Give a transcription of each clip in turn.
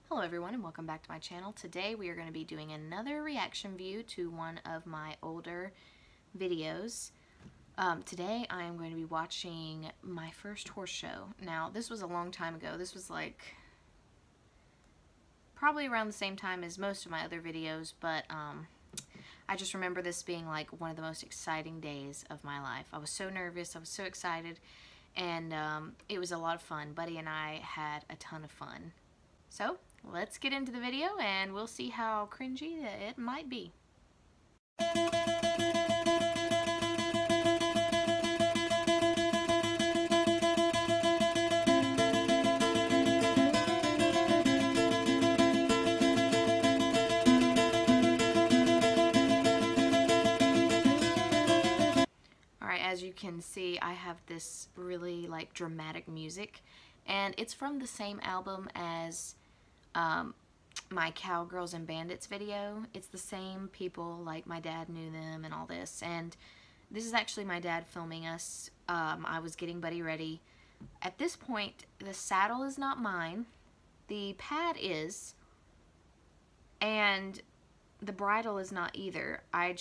Hello everyone and welcome back to my channel. Today we are going to be doing another reaction view to one of my older videos. Today I am going to be watching my first horse show. Now this was a long time ago. This was like probably around the same time as most of my other videos, but I just remember this being like one of the most exciting days of my life. I was so nervous, I was so excited, and it was a lot of fun. Buddy and I had a ton of fun. So let's get into the video and we'll see how cringy it might be. Alright, as you can see, I have this really like dramatic music, and it's from the same album as my Cowgirls and Bandits video. It's the same people, like my dad knew them and all this, and this is actually my dad filming us. I was getting Buddy ready. At this point, the saddle is not mine, the pad is, and the bridle is not either. I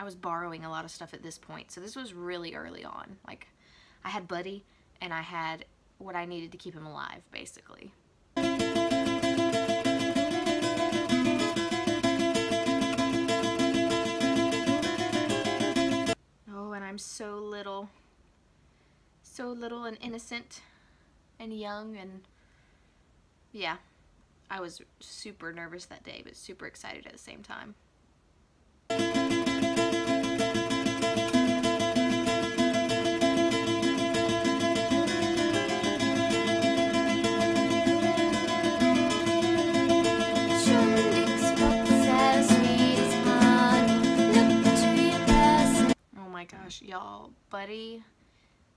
was borrowing a lot of stuff at this point, so this was really early on. Like, I had Buddy and I had what I needed to keep him alive, basically. Oh, and I'm so little and innocent and young, and yeah, I was super nervous that day, but super excited at the same time. Gosh, y'all, Buddy,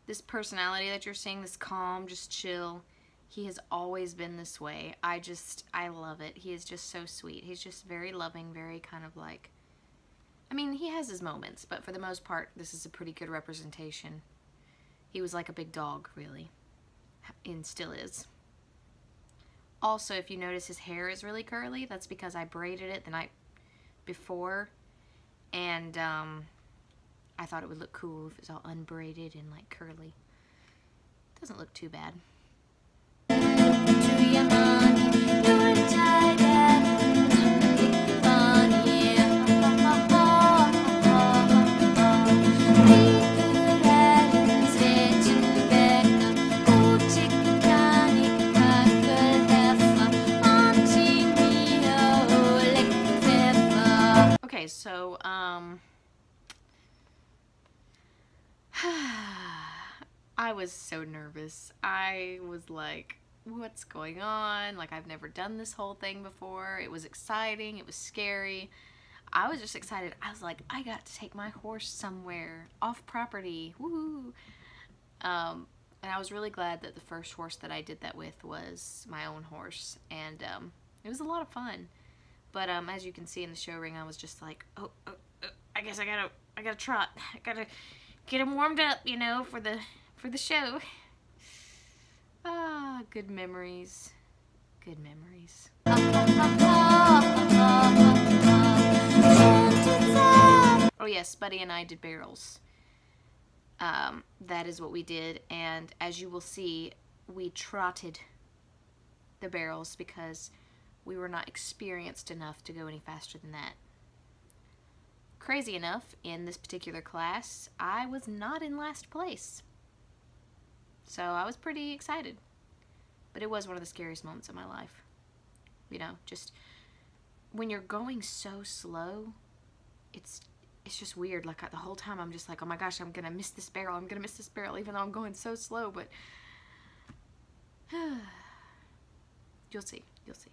this personality that you're seeing, this calm, just chill, he has always been this way. I love it. He is just so sweet. He's just very loving, very kind of like, I mean, he has his moments, but for the most part, this is a pretty good representation. He was like a big dog, really, and still is. Also, if you notice, his hair is really curly. That's because I braided it the night before, and I thought it would look cool if it was all unbraided and like curly. Doesn't look too bad. Okay, so I was so nervous. I was like, what's going on? Like, I've never done this whole thing before. It was exciting. It was scary. I was just excited. I was like, I got to take my horse somewhere off property. Woohoo! And I was really glad that the first horse that I did that with was my own horse, and it was a lot of fun. But as you can see in the show ring, I was just like, oh, I guess I gotta trot. I gotta get him warmed up, you know, for the show. Ah, good memories. Good memories. Oh yes, Buddy and I did barrels. That is what we did, and as you will see, we trotted the barrels because we were not experienced enough to go any faster than that. Crazy enough, in this particular class, I was not in last place. So I was pretty excited. But it was one of the scariest moments of my life. You know, just when you're going so slow, it's just weird. Like, the whole time I'm just like, oh my gosh, I'm gonna miss this barrel. I'm gonna miss this barrel, even though I'm going so slow. But you'll see. You'll see.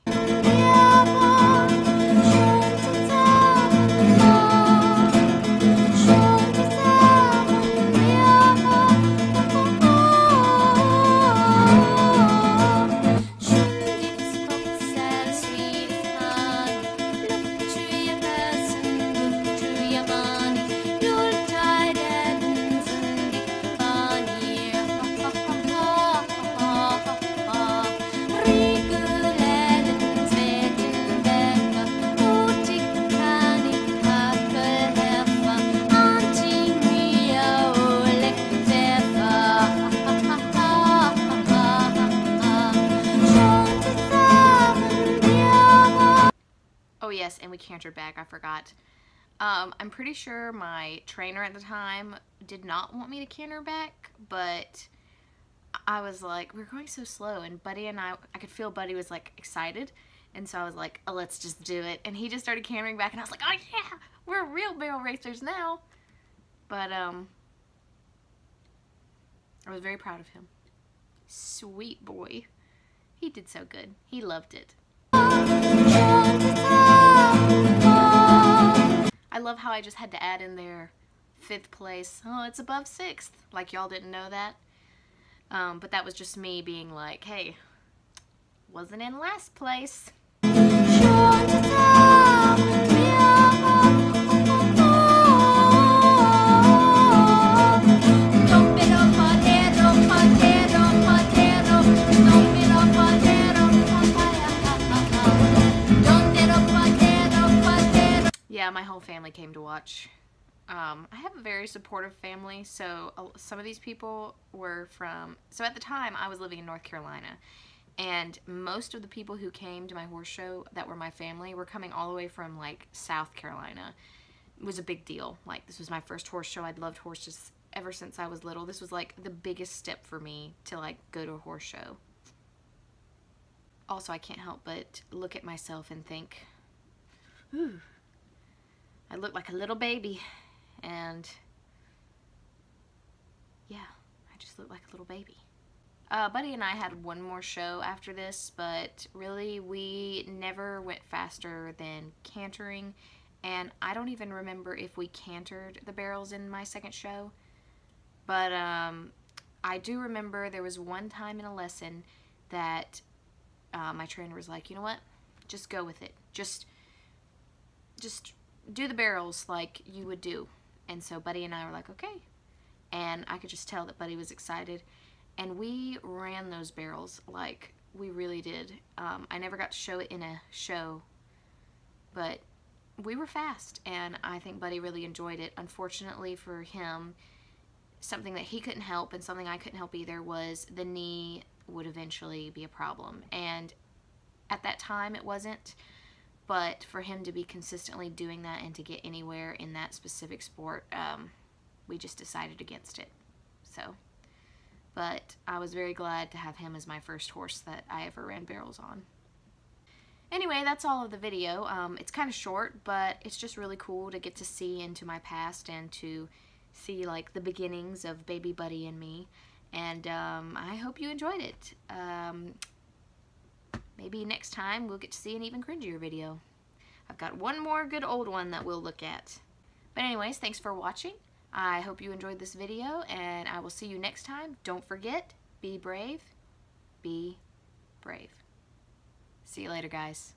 Oh yes, and we cantered back, I forgot. I'm pretty sure my trainer at the time did not want me to canter back, but I was like, we were going so slow, and Buddy and I could feel Buddy was like excited, and so I was like, oh, let's just do it. And he just started cantering back, and I was like, oh yeah, we're real barrel racers now. But I was very proud of him. Sweet boy. He did so good. He loved it. I love how I just had to add in there 5th place. Oh, it's above 6th. Like y'all didn't know that. But that was just me being like, hey, wasn't in last place. Yeah, my whole family came to watch. I have a very supportive family, so some of these people were from, so at the time I was living in North Carolina, and most of the people who came to my horse show that were my family were coming all the way from like South Carolina. It was a big deal. Like, this was my first horse show. I'd loved horses ever since I was little. This was like the biggest step for me to like go to a horse show. Also, I can't help but look at myself and think, ooh, I look like a little baby. And yeah, I just look like a little baby. Buddy and I had one more show after this, but really we never went faster than cantering, and I don't even remember if we cantered the barrels in my second show, but I do remember there was one time in a lesson that my trainer was like, you know what, just go with it, just do the barrels like you would do. And so Buddy and I were like, okay. And I could just tell that Buddy was excited. And we ran those barrels like we really did. I never got to show it in a show, but we were fast. And I think Buddy really enjoyed it. Unfortunately for him, something that he couldn't help and something I couldn't help either was the knee would eventually be a problem. And at that time it wasn't. But for him to be consistently doing that and to get anywhere in that specific sport, we just decided against it. So, but I was very glad to have him as my first horse that I ever ran barrels on. Anyway, that's all of the video. It's kind of short, but it's just really cool to get to see into my past and to see like the beginnings of baby Buddy and me. And I hope you enjoyed it. Maybe next time we'll get to see an even cringier video. I've got one more good old one that we'll look at. But anyways, thanks for watching. I hope you enjoyed this video, and I will see you next time. Don't forget, be brave. Be brave. See you later, guys.